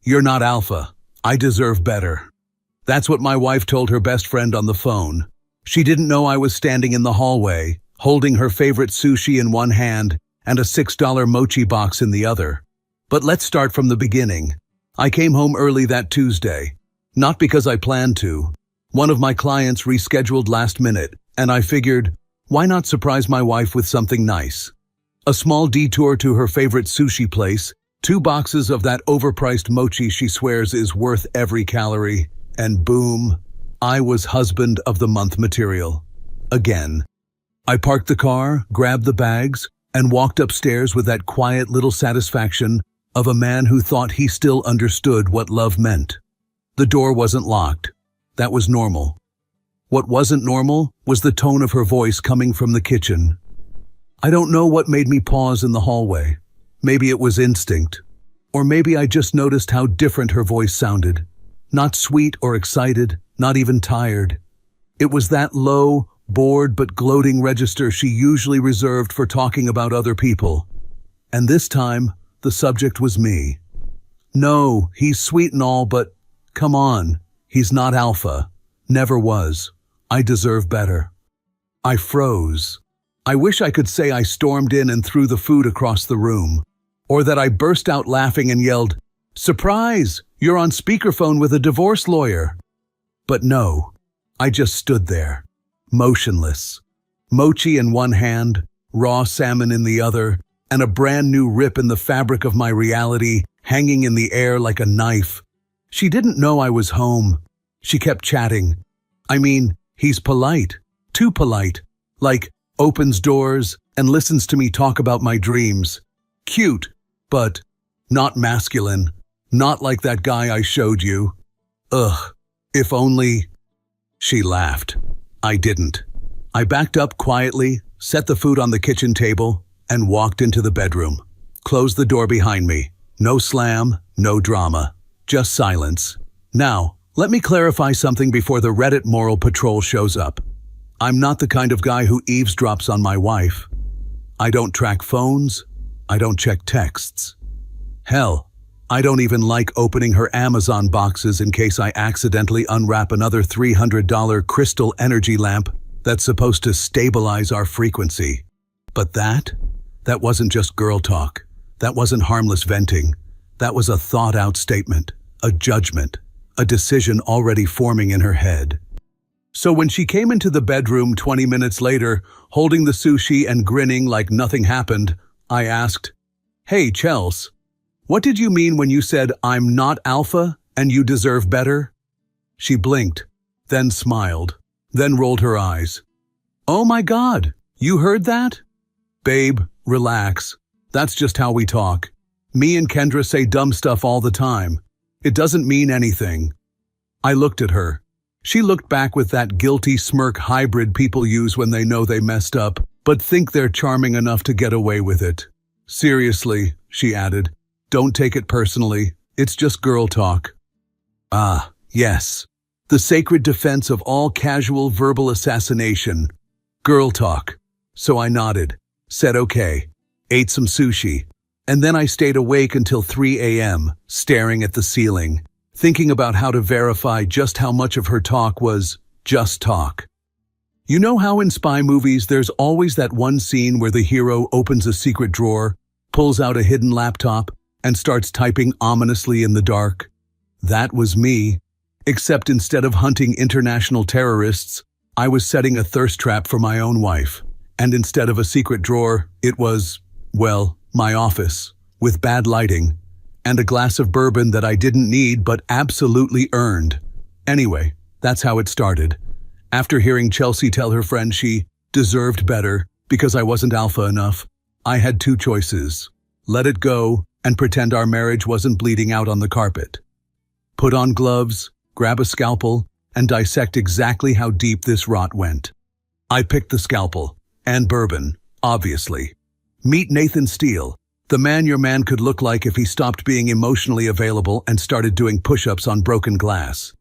You're not alpha. I deserve better. That's what my wife told her best friend on the phone. She didn't know I was standing in the hallway, holding her favorite sushi in one hand and a $6 mochi box in the other. But let's start from the beginning. I came home early that Tuesday. Not because I planned to. One of my clients rescheduled last minute, and I figured, why not surprise my wife with something nice? A small detour to her favorite sushi place, 2 boxes of that overpriced mochi she swears is worth every calorie, and boom, I was husband of the month material. Again. I parked the car, grabbed the bags, and walked upstairs with that quiet little satisfaction of a man who thought he still understood what love meant. The door wasn't locked. That was normal. What wasn't normal was the tone of her voice coming from the kitchen. I don't know what made me pause in the hallway. Maybe it was instinct. Or maybe I just noticed how different her voice sounded. Not sweet or excited, not even tired. It was that low, bored but gloating register she usually reserved for talking about other people. And this time, the subject was me. No, he's sweet and all, but come on, he's not alpha. Never was. I deserve better. I froze. I wish I could say I stormed in and threw the food across the room, or that I burst out laughing and yelled, "Surprise! You're on speakerphone with a divorce lawyer." But no, I just stood there, motionless. Mochi in one hand, raw salmon in the other, and a brand new rip in the fabric of my reality hanging in the air like a knife. She didn't know I was home. She kept chatting. I mean, he's polite, too polite, like opens doors and listens to me talk about my dreams. Cute, but not masculine, not like that guy I showed you. Ugh, if only. She laughed. I didn't. I backed up quietly, set the food on the kitchen table, and walked into the bedroom. Closed the door behind me. No slam, no drama, just silence. Now, let me clarify something before the Reddit moral patrol shows up. I'm not the kind of guy who eavesdrops on my wife. I don't track phones. I don't check texts. Hell, I don't even like opening her Amazon boxes in case I accidentally unwrap another $300 crystal energy lamp that's supposed to stabilize our frequency. But that wasn't just girl talk. That wasn't harmless venting. That was a thought-out statement, a judgment, a decision already forming in her head. So when she came into the bedroom 20 minutes later, holding the sushi and grinning like nothing happened, I asked, "Hey, Chels, what did you mean when you said I'm not alpha and you deserve better?" She blinked, then smiled, then rolled her eyes. "Oh my God, you heard that?" "Babe, relax. That's just how we talk. Me and Kendra say dumb stuff all the time. It doesn't mean anything." I looked at her. She looked back with that guilty smirk hybrid people use when they know they messed up, but think they're charming enough to get away with it. "Seriously," she added, "don't take it personally. It's just girl talk." Ah, yes. The sacred defense of all casual verbal assassination. Girl talk. So I nodded, said okay, ate some sushi, and then I stayed awake until 3 a.m., staring at the ceiling, thinking about how to verify just how much of her talk was just talk. You know how in spy movies there's always that one scene where the hero opens a secret drawer, pulls out a hidden laptop, and starts typing ominously in the dark? That was me, except instead of hunting international terrorists, I was setting a thirst trap for my own wife. And instead of a secret drawer, it was, well, my office, with bad lighting, and a glass of bourbon that I didn't need but absolutely earned. Anyway, that's how it started. After hearing Chelsea tell her friend she deserved better because I wasn't alpha enough, I had 2 choices. Let it go and pretend our marriage wasn't bleeding out on the carpet. Put on gloves, grab a scalpel, and dissect exactly how deep this rot went. I picked the scalpel. And bourbon, obviously. Meet Nathan Steele, the man your man could look like if he stopped being emotionally available and started doing push-ups on broken glass.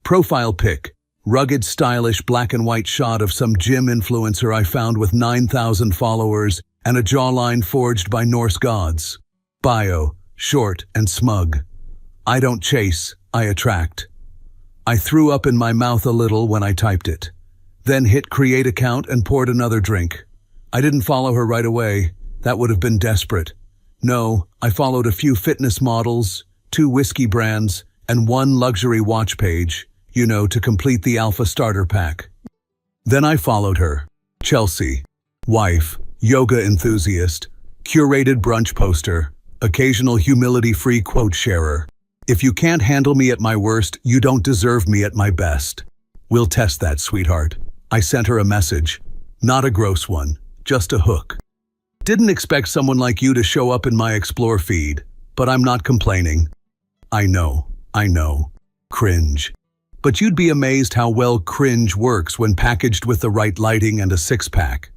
Profile pic, rugged, stylish black and white shot of some gym influencer I found with 9,000 followers and a jawline forged by Norse gods. Bio, short and smug. I don't chase, I attract. I threw up in my mouth a little when I typed it. Then hit create account and poured another drink. I didn't follow her right away. That would have been desperate. No, I followed a few fitness models, 2 whiskey brands, and 1 luxury watch page, to complete the alpha starter pack. Then I followed her. Chelsea, wife, yoga enthusiast, curated brunch poster, occasional humility-free quote sharer. If you can't handle me at my worst, you don't deserve me at my best. We'll test that, sweetheart. I sent her a message. Not a gross one, just a hook. Didn't expect someone like you to show up in my Explore feed, but I'm not complaining. I know. Cringe. But you'd be amazed how well cringe works when packaged with the right lighting and a 6-pack.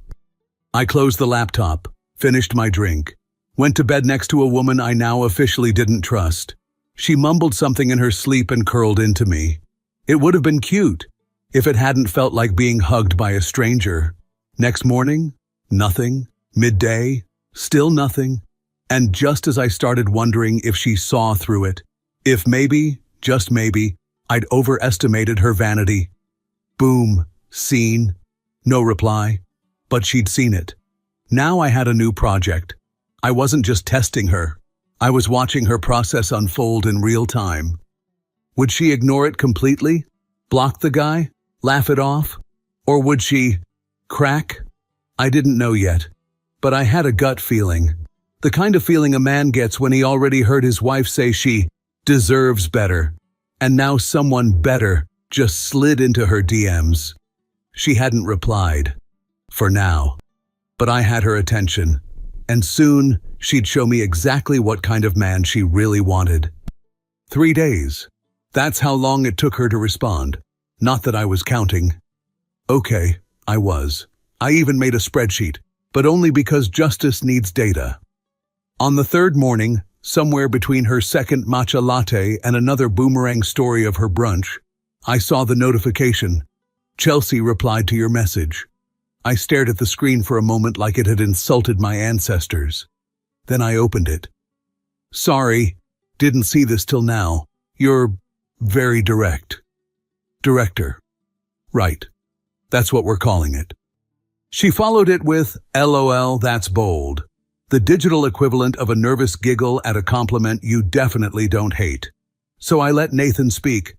I closed the laptop, finished my drink, went to bed next to a woman I now officially didn't trust. She mumbled something in her sleep and curled into me. It would have been cute if it hadn't felt like being hugged by a stranger. Next morning, nothing. Midday, still nothing. And just as I started wondering if she saw through it, if maybe, just maybe, I'd overestimated her vanity. Boom, seen. No reply. But she'd seen it. Now I had a new project. I wasn't just testing her. I was watching her process unfold in real time. Would she ignore it completely? Block the guy? Laugh it off? Or would she crack? I didn't know yet. But I had a gut feeling. The kind of feeling a man gets when he already heard his wife say she deserves better. And now someone better just slid into her DMs. She hadn't replied. For now. But I had her attention. And soon, she'd show me exactly what kind of man she really wanted. 3 days. That's how long it took her to respond. Not that I was counting. Okay, I was. I even made a spreadsheet, but only because justice needs data. On the 3rd morning, somewhere between her second matcha latte and another boomerang story of her brunch, I saw the notification. Chelsea replied to your message. I stared at the screen for a moment like it had insulted my ancestors. Then I opened it. Sorry, didn't see this till now. You're very direct. Director. Right. That's what we're calling it. She followed it with, LOL, that's bold. The digital equivalent of a nervous giggle at a compliment you definitely don't hate. So I let Nathan speak.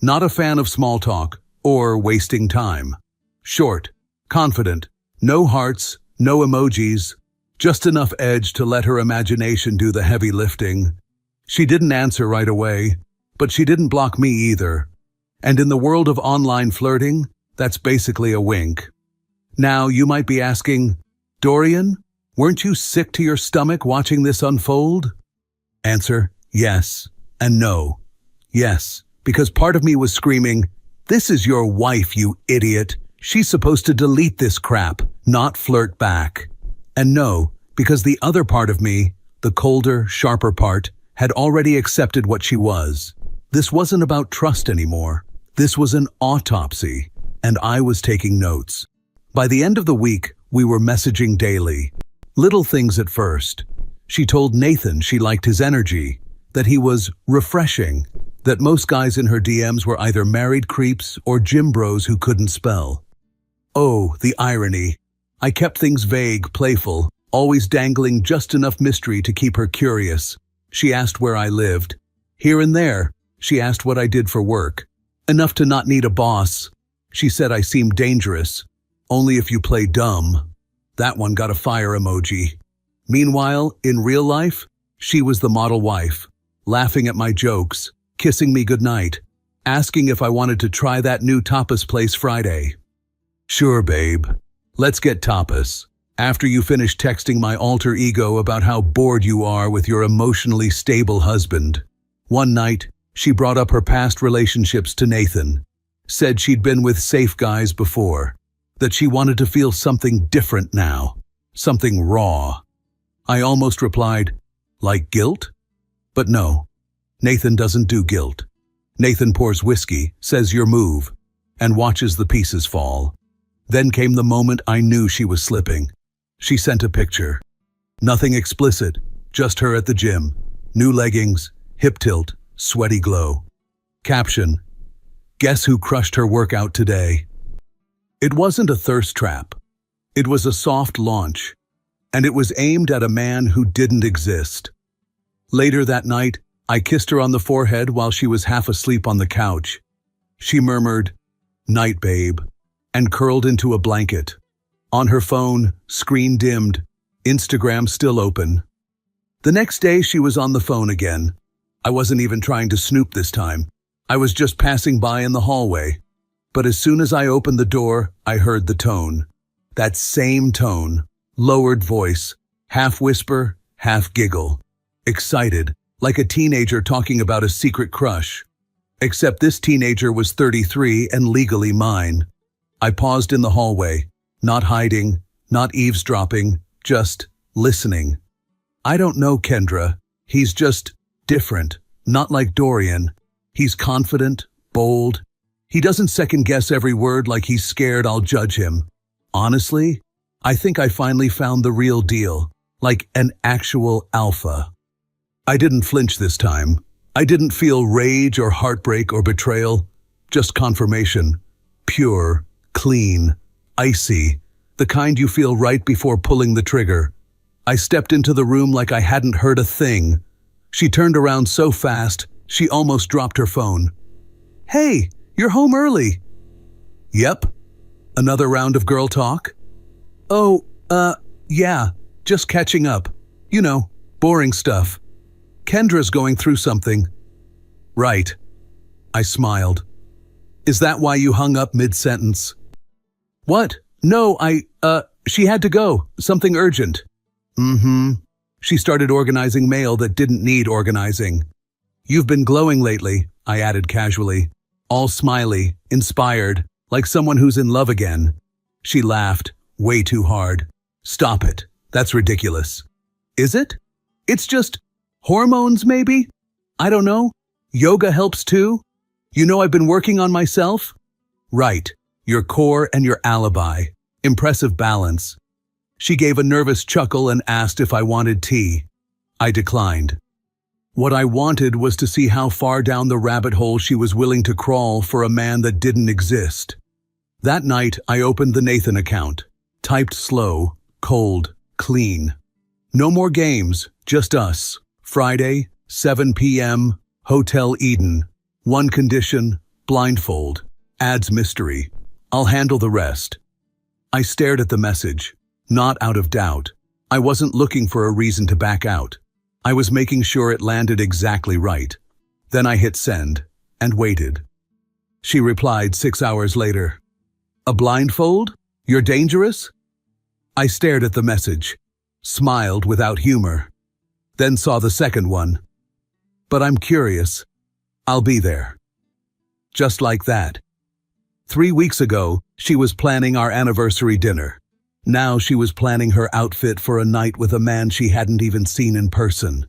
Not a fan of small talk or wasting time. Short, confident, no hearts, no emojis, just enough edge to let her imagination do the heavy lifting. She didn't answer right away, but she didn't block me either. And in the world of online flirting, that's basically a wink. Now you might be asking, Dorian, weren't you sick to your stomach watching this unfold? Answer, yes and no. Yes, because part of me was screaming, this is your wife, you idiot. She's supposed to delete this crap, not flirt back. And no, because the other part of me, the colder, sharper part, had already accepted what she was. This wasn't about trust anymore. This was an autopsy, and I was taking notes. By the end of the week, we were messaging daily. Little things at first. She told Nathan she liked his energy, that he was refreshing, that most guys in her DMs were either married creeps or gym bros who couldn't spell. Oh, the irony. I kept things vague, playful, always dangling just enough mystery to keep her curious. She asked where I lived. Here and there, she asked what I did for work. Enough to not need a boss. She said I seemed dangerous. Only if you play dumb. That one got a fire emoji. Meanwhile, in real life, she was the model wife, laughing at my jokes, kissing me goodnight, asking if I wanted to try that new tapas place Friday. Sure, babe. Let's get tapas. After you finish texting my alter ego about how bored you are with your emotionally stable husband. One night, she brought up her past relationships to Nathan. Said she'd been with safe guys before. That she wanted to feel something different now. Something raw. I almost replied, like guilt? But no, Nathan doesn't do guilt. Nathan pours whiskey, says your move, and watches the pieces fall. Then came the moment I knew she was slipping. She sent a picture. Nothing explicit, just her at the gym. New leggings, hip tilt, sweaty glow. Caption: Guess who crushed her workout today? It wasn't a thirst trap. It was a soft launch, and it was aimed at a man who didn't exist. Later that night, I kissed her on the forehead while she was half asleep on the couch. She murmured, "Night, babe," and curled into a blanket. On her phone, screen dimmed, Instagram still open. The next day she was on the phone again. I wasn't even trying to snoop this time. I was just passing by in the hallway. But as soon as I opened the door, I heard the tone. That same tone, lowered voice, half whisper, half giggle. Excited, like a teenager talking about a secret crush. Except this teenager was 33 and legally mine. I paused in the hallway, not hiding, not eavesdropping, just listening. I don't know Kendra. He's just different, not like Dorian. He's confident, bold. He doesn't second-guess every word like he's scared I'll judge him. Honestly, I think I finally found the real deal, like an actual alpha. I didn't flinch this time. I didn't feel rage or heartbreak or betrayal, just confirmation. Pure, clean, icy, the kind you feel right before pulling the trigger. I stepped into the room like I hadn't heard a thing. She turned around so fast, she almost dropped her phone. "Hey, you're home early." "Yep." "Another round of girl talk?" "Oh, yeah, just catching up. You know, boring stuff. Kendra's going through something." "Right." I smiled. "Is that why you hung up mid-sentence?" "What? No, she had to go. Something urgent." "Mm-hmm." She started organizing mail that didn't need organizing. "You've been glowing lately," I added casually. All smiley, inspired, like someone who's in love again. She laughed, way too hard. "Stop it. That's ridiculous." "Is it? It's just hormones, maybe? I don't know. Yoga helps too. You know I've been working on myself." "Right. Your core and your alibi. Impressive balance." She gave a nervous chuckle and asked if I wanted tea. I declined. What I wanted was to see how far down the rabbit hole she was willing to crawl for a man that didn't exist. That night, I opened the Nathan account. Typed slow, cold, clean. No more games, just us. Friday, 7 p.m., Hotel Eden. One condition, blindfold. Adds mystery. I'll handle the rest. I stared at the message, not out of doubt. I wasn't looking for a reason to back out. I was making sure it landed exactly right. Then I hit send and waited. She replied 6 hours later. "A blindfold? You're dangerous?" I stared at the message, smiled without humor, then saw the second one. "But I'm curious. I'll be there." Just like that. 3 weeks ago, she was planning our anniversary dinner. Now she was planning her outfit for a night with a man she hadn't even seen in person.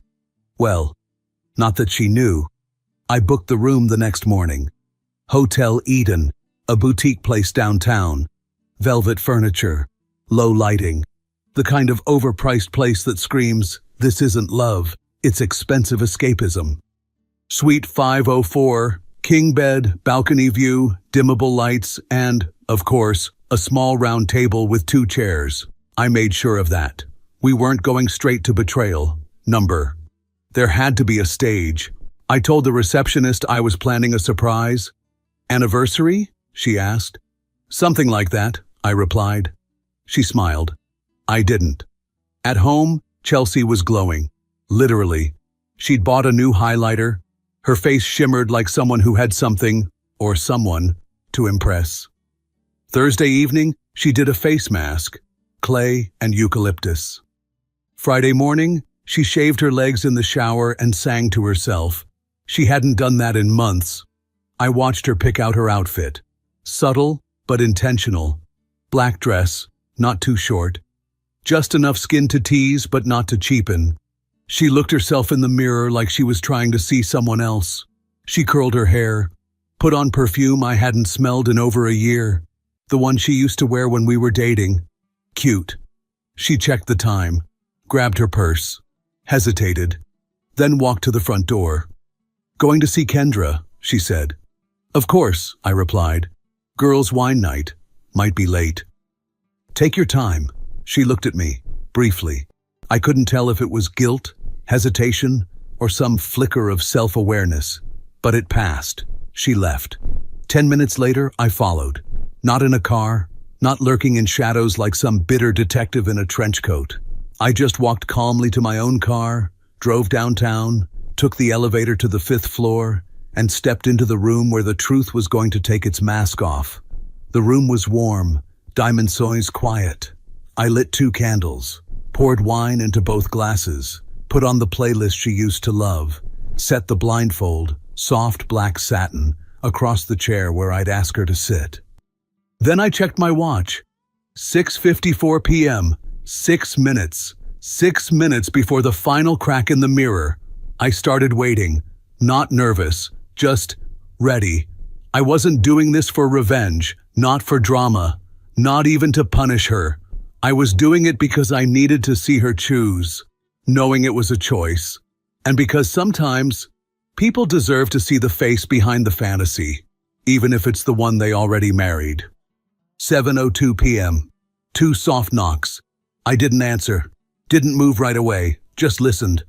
Well, not that she knew. I booked the room the next morning. Hotel Eden, a boutique place downtown. Velvet furniture, low lighting. The kind of overpriced place that screams, "This isn't love, it's expensive escapism." Suite 504, king bed, balcony view, dimmable lights, and, of course, a small round table with 2 chairs. I made sure of that. We weren't going straight to betrayal. Number. There had to be a stage. I told the receptionist I was planning a surprise. "Anniversary?" she asked. "Something like that," I replied. She smiled. I didn't. At home, Chelsea was glowing. Literally. She'd bought a new highlighter. Her face shimmered like someone who had something, or someone, to impress. Thursday evening, she did a face mask, clay and eucalyptus. Friday morning, she shaved her legs in the shower and sang to herself. She hadn't done that in months. I watched her pick out her outfit. Subtle, but intentional. Black dress, not too short. Just enough skin to tease, but not to cheapen. She looked herself in the mirror like she was trying to see someone else. She curled her hair, put on perfume I hadn't smelled in over a year. The one she used to wear when we were dating. Cute. She checked the time, grabbed her purse, hesitated, then walked to the front door. Going to see Kendra, she said. Of course, I replied. Girls' wine night. Might be late. Take your time. She looked at me, briefly. I couldn't tell if it was guilt, hesitation, or some flicker of self-awareness. But it passed. She left. 10 minutes later, I followed. Not in a car, not lurking in shadows like some bitter detective in a trench coat. I just walked calmly to my own car, drove downtown, took the elevator to the 5th floor, and stepped into the room where the truth was going to take its mask off. The room was warm, Diamond Soy's quiet. I lit 2 candles, poured wine into both glasses, put on the playlist she used to love, set the blindfold, soft black satin, across the chair where I'd ask her to sit. Then I checked my watch. 6:54 p.m., 6 minutes. 6 minutes before the final crack in the mirror. I started waiting, not nervous, just ready. I wasn't doing this for revenge, not for drama, not even to punish her. I was doing it because I needed to see her choose, knowing it was a choice. And because sometimes, people deserve to see the face behind the fantasy, even if it's the one they already married. 7:02 p.m. 2 soft knocks. I didn't answer, didn't move right away, just listened.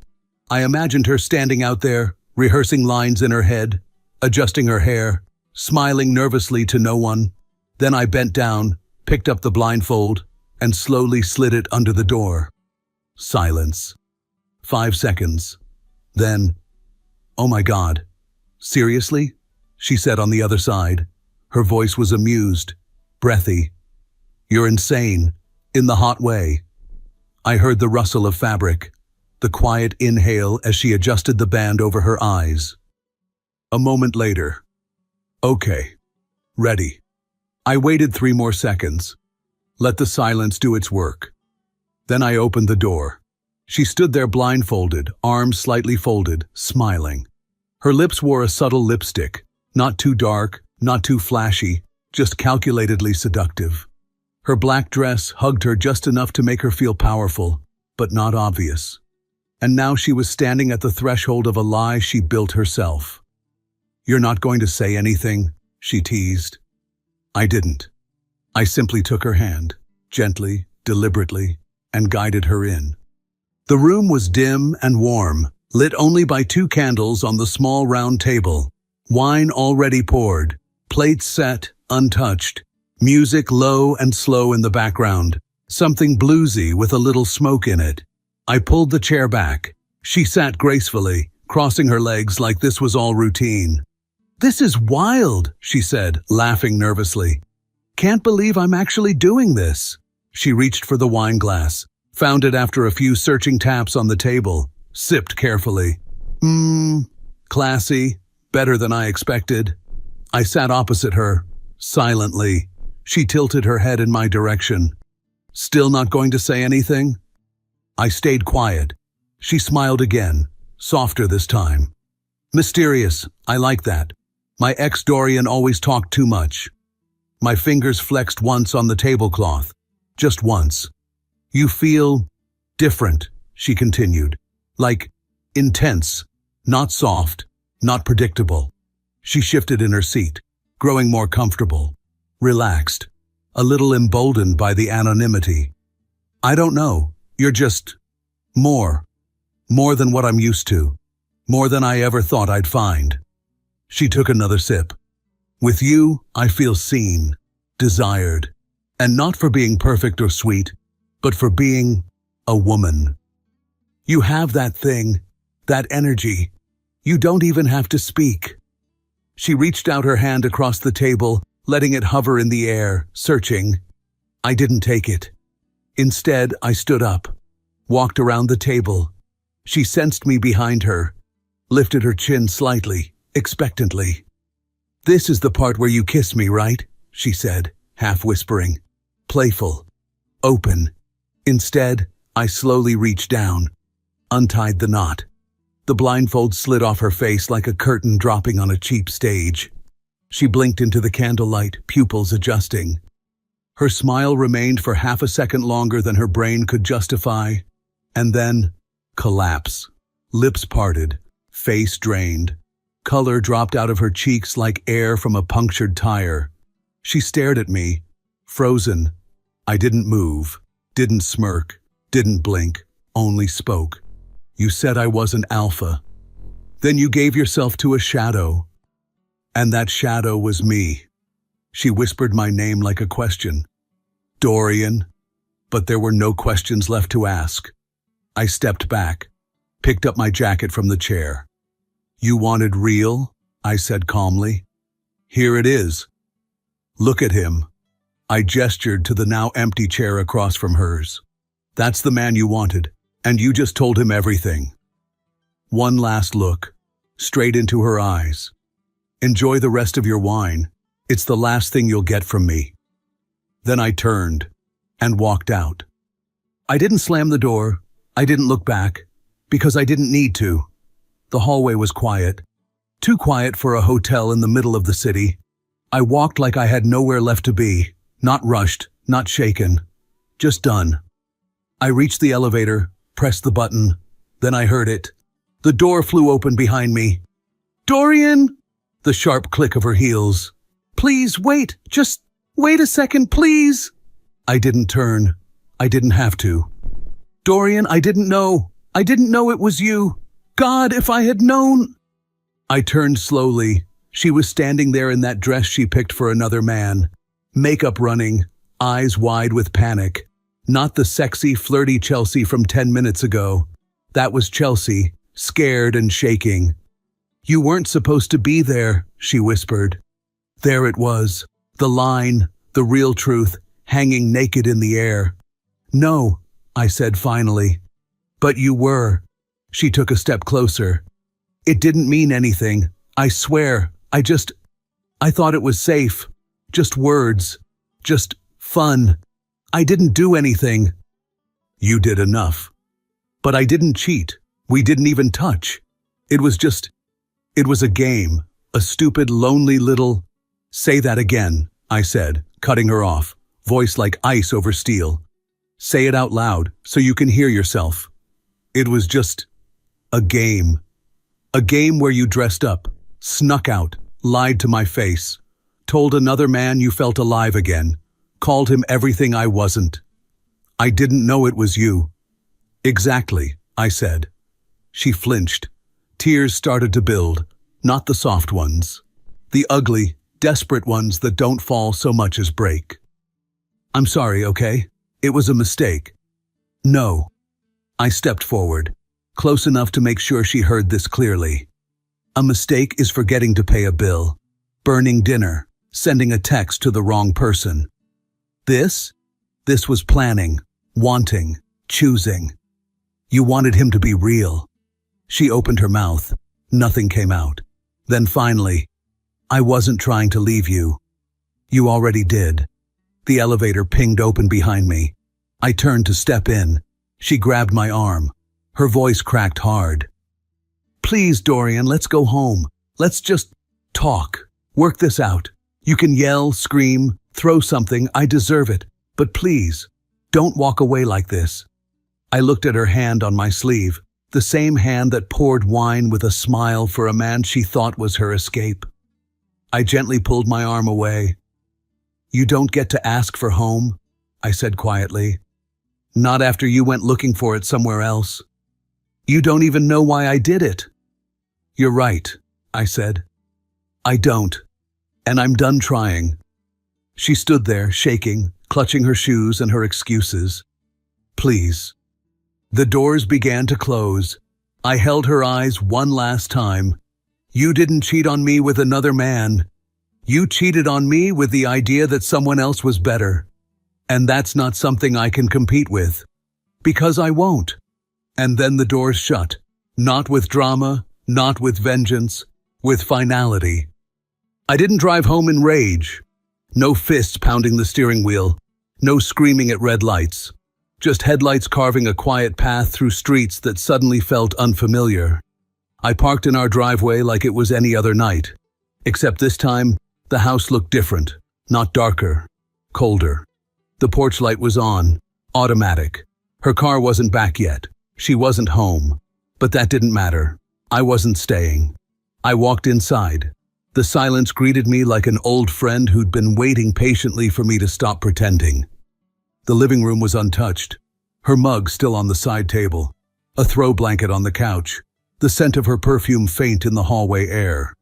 I imagined her standing out there, rehearsing lines in her head, adjusting her hair, smiling nervously to no one. Then I bent down, picked up the blindfold, and slowly slid it under the door. Silence. 5 seconds. Then, "Oh my God. Seriously?" she said on the other side. Her voice was amused, breathy. "You're insane," in the hot way. I heard the rustle of fabric, the quiet inhale as she adjusted the band over her eyes. A moment later. "Okay. Ready." I waited 3 more seconds. Let the silence do its work. Then I opened the door. She stood there blindfolded, arms slightly folded, smiling. Her lips wore a subtle lipstick, not too dark, not too flashy, just calculatedly seductive. Her black dress hugged her just enough to make her feel powerful, but not obvious. And now she was standing at the threshold of a lie she built herself. "You're not going to say anything?" she teased. I didn't. I simply took her hand, gently, deliberately, and guided her in. The room was dim and warm, lit only by 2 candles on the small round table. Wine already poured, plates set, untouched, music low and slow in the background, something bluesy with a little smoke in it. I pulled the chair back. She sat gracefully, crossing her legs like this was all routine. "This is wild," she said, laughing nervously. "Can't believe I'm actually doing this." She reached for the wine glass, found it after a few searching taps on the table, sipped carefully. Classy, better than I expected. I sat opposite her, silently. She tilted her head in my direction. "Still not going to say anything?" I stayed quiet. She smiled again, softer this time. "Mysterious, I like that. My ex-Dorian always talked too much." My fingers flexed once on the tablecloth, just once. "You feel different," she continued, "like intense, not soft, not predictable." She shifted in her seat, growing more comfortable, relaxed, a little emboldened by the anonymity. "I don't know, you're just more than what I'm used to, more than I ever thought I'd find." She took another sip. "With you, I feel seen, desired, and not for being perfect or sweet, but for being a woman. You have that thing, that energy. You don't even have to speak." She reached out her hand across the table, letting it hover in the air, searching. I didn't take it. Instead, I stood up, walked around the table. She sensed me behind her, lifted her chin slightly, expectantly. "This is the part where you kiss me, right?" she said, half whispering. Playful, open. Instead, I slowly reached down, untied the knot. The blindfold slid off her face like a curtain dropping on a cheap stage. She blinked into the candlelight, pupils adjusting. Her smile remained for half a second longer than her brain could justify, and then collapse. Lips parted, face drained. Color dropped out of her cheeks like air from a punctured tire. She stared at me, frozen. I didn't move, didn't smirk, didn't blink, only spoke. You said I wasn't alpha. Then you gave yourself to a shadow. And that shadow was me. She whispered my name like a question. Dorian. But there were no questions left to ask. I stepped back, picked up my jacket from the chair. You wanted real? I said calmly. Here it is. Look at him. I gestured to the now empty chair across from hers. That's the man you wanted, and you just told him everything. One last look, straight into her eyes. Enjoy the rest of your wine. It's the last thing you'll get from me. Then I turned and walked out. I didn't slam the door. I didn't look back, because I didn't need to. The hallway was quiet, too quiet for a hotel in the middle of the city. I walked like I had nowhere left to be, not rushed, not shaken, just done. I reached the elevator, pressed the button, then I heard it. The door flew open behind me. Dorian! The sharp click of her heels. Please wait, just wait a second, please. I didn't turn. I didn't have to. Dorian, I didn't know. I didn't know it was you. God, if I had known. I turned slowly. She was standing there in that dress she picked for another man. Makeup running, eyes wide with panic. Not the sexy, flirty Chelsea from 10 minutes ago. That was Chelsea, scared and shaking. You weren't supposed to be there, she whispered. There it was, the line, the real truth, hanging naked in the air. No, I said finally. But you were. She took a step closer. It didn't mean anything, I swear. I thought it was safe. Just words. Just fun. I didn't do anything. You did enough. But I didn't cheat. We didn't even touch. It was a game. A stupid, lonely little... Say that again, I said, cutting her off, voice like ice over steel. Say it out loud, so you can hear yourself. It was just a game. A game where you dressed up, snuck out, lied to my face, told another man you felt alive again, called him everything I wasn't. I didn't know it was you. Exactly, I said. She flinched. Tears started to build, not the soft ones. The ugly, desperate ones that don't fall so much as break. I'm sorry, okay? It was a mistake. No. I stepped forward, close enough to make sure she heard this clearly. A mistake is forgetting to pay a bill, burning dinner, sending a text to the wrong person. This was planning, wanting, choosing. You wanted him to be real. She opened her mouth. Nothing came out. Then finally, I wasn't trying to leave you. You already did. The elevator pinged open behind me. I turned to step in. She grabbed my arm. Her voice cracked hard. Please, Dorian, let's go home. Let's just talk. Work this out. You can yell, scream, throw something. I deserve it. But please, don't walk away like this. I looked at her hand on my sleeve, the same hand that poured wine with a smile for a man she thought was her escape. I gently pulled my arm away. You don't get to ask for home, I said quietly. Not after you went looking for it somewhere else. You don't even know why I did it. You're right, I said. I don't, and I'm done trying. She stood there, shaking, clutching her shoes and her excuses. Please. The doors began to close. I held her eyes one last time. You didn't cheat on me with another man. You cheated on me with the idea that someone else was better. And that's not something I can compete with. Because I won't. And then the doors shut. Not with drama, not with vengeance, with finality. I didn't drive home in rage. No fists pounding the steering wheel. No screaming at red lights. Just headlights carving a quiet path through streets that suddenly felt unfamiliar. I parked in our driveway like it was any other night. Except this time, the house looked different. Not darker. Colder. The porch light was on. Automatic. Her car wasn't back yet. She wasn't home. But that didn't matter. I wasn't staying. I walked inside. The silence greeted me like an old friend who'd been waiting patiently for me to stop pretending. The living room was untouched, her mug still on the side table, a throw blanket on the couch, the scent of her perfume faint in the hallway air.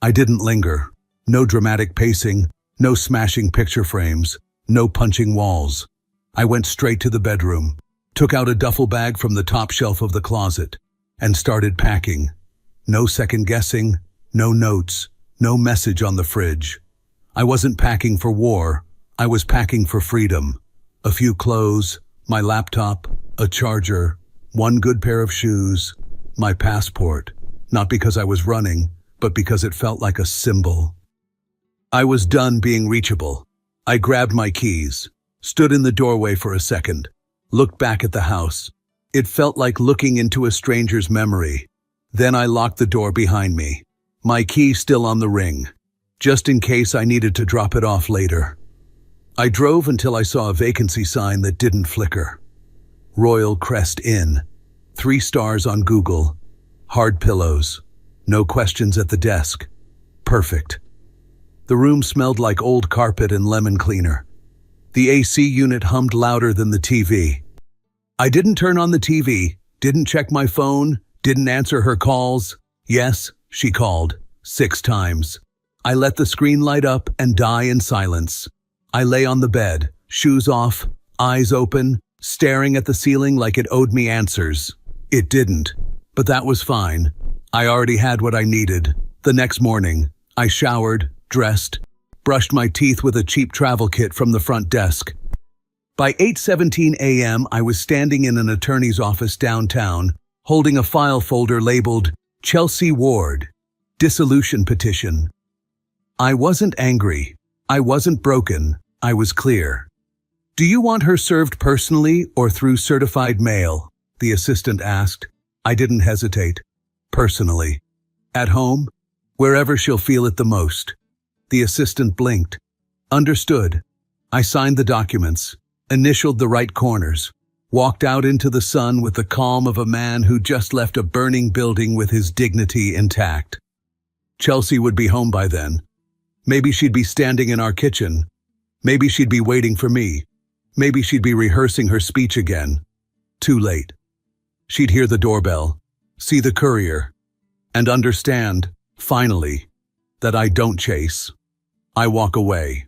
I didn't linger. No dramatic pacing, no smashing picture frames, no punching walls. I went straight to the bedroom, took out a duffel bag from the top shelf of the closet, and started packing. No second guessing, no notes, no message on the fridge. I wasn't packing for war, I was packing for freedom. A few clothes, my laptop, a charger, one good pair of shoes, my passport, not because I was running, but because it felt like a symbol. I was done being reachable. I grabbed my keys, stood in the doorway for a second, looked back at the house. It felt like looking into a stranger's memory. Then I locked the door behind me, my key still on the ring, just in case I needed to drop it off later. I drove until I saw a vacancy sign that didn't flicker. Royal Crest Inn, 3 stars on Google, hard pillows, no questions at the desk. Perfect. The room smelled like old carpet and lemon cleaner. The AC unit hummed louder than the TV. I didn't turn on the TV, didn't check my phone, didn't answer her calls. Yes, she called, 6 times. I let the screen light up and die in silence. I lay on the bed, shoes off, eyes open, staring at the ceiling like it owed me answers. It didn't, but that was fine. I already had what I needed. The next morning, I showered, dressed, brushed my teeth with a cheap travel kit from the front desk. By 8:17 a.m., I was standing in an attorney's office downtown, holding a file folder labeled Chelsea Ward, Dissolution Petition. I wasn't angry. I wasn't broken. I was clear. "Do you want her served personally or through certified mail?" the assistant asked. I didn't hesitate. Personally. At home? Wherever she'll feel it the most. The assistant blinked. Understood. I signed the documents, initialed the right corners, walked out into the sun with the calm of a man who just left a burning building with his dignity intact. Chelsea would be home by then. Maybe she'd be standing in our kitchen. Maybe she'd be waiting for me. Maybe she'd be rehearsing her speech again. Too late. She'd hear the doorbell, see the courier, and understand, finally, that I don't chase. I walk away.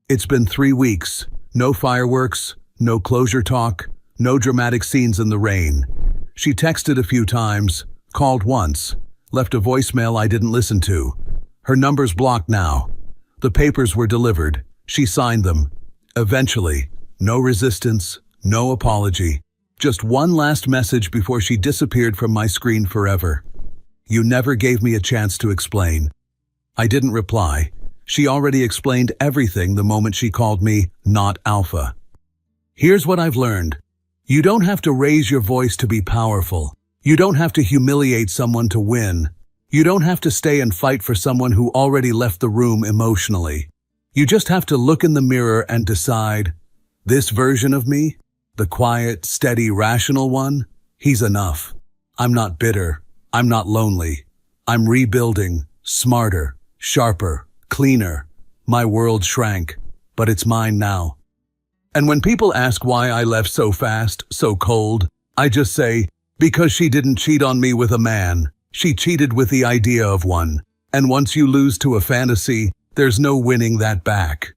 It's been 3 weeks. No fireworks, no closure talk, no dramatic scenes in the rain. She texted a few times, called once, left a voicemail I didn't listen to. Her number's blocked now. The papers were delivered. She signed them. Eventually, no resistance, no apology. Just one last message before she disappeared from my screen forever. "You never gave me a chance to explain." I didn't reply. She already explained everything the moment she called me not alpha. Here's what I've learned. You don't have to raise your voice to be powerful. You don't have to humiliate someone to win. You don't have to stay and fight for someone who already left the room emotionally. You just have to look in the mirror and decide, this version of me, the quiet, steady, rational one, he's enough. I'm not bitter. I'm not lonely. I'm rebuilding, smarter, sharper, cleaner. My world shrank, but it's mine now. And when people ask why I left so fast, so cold, I just say, because she didn't cheat on me with a man. She cheated with the idea of one. And once you lose to a fantasy, there's no winning that back.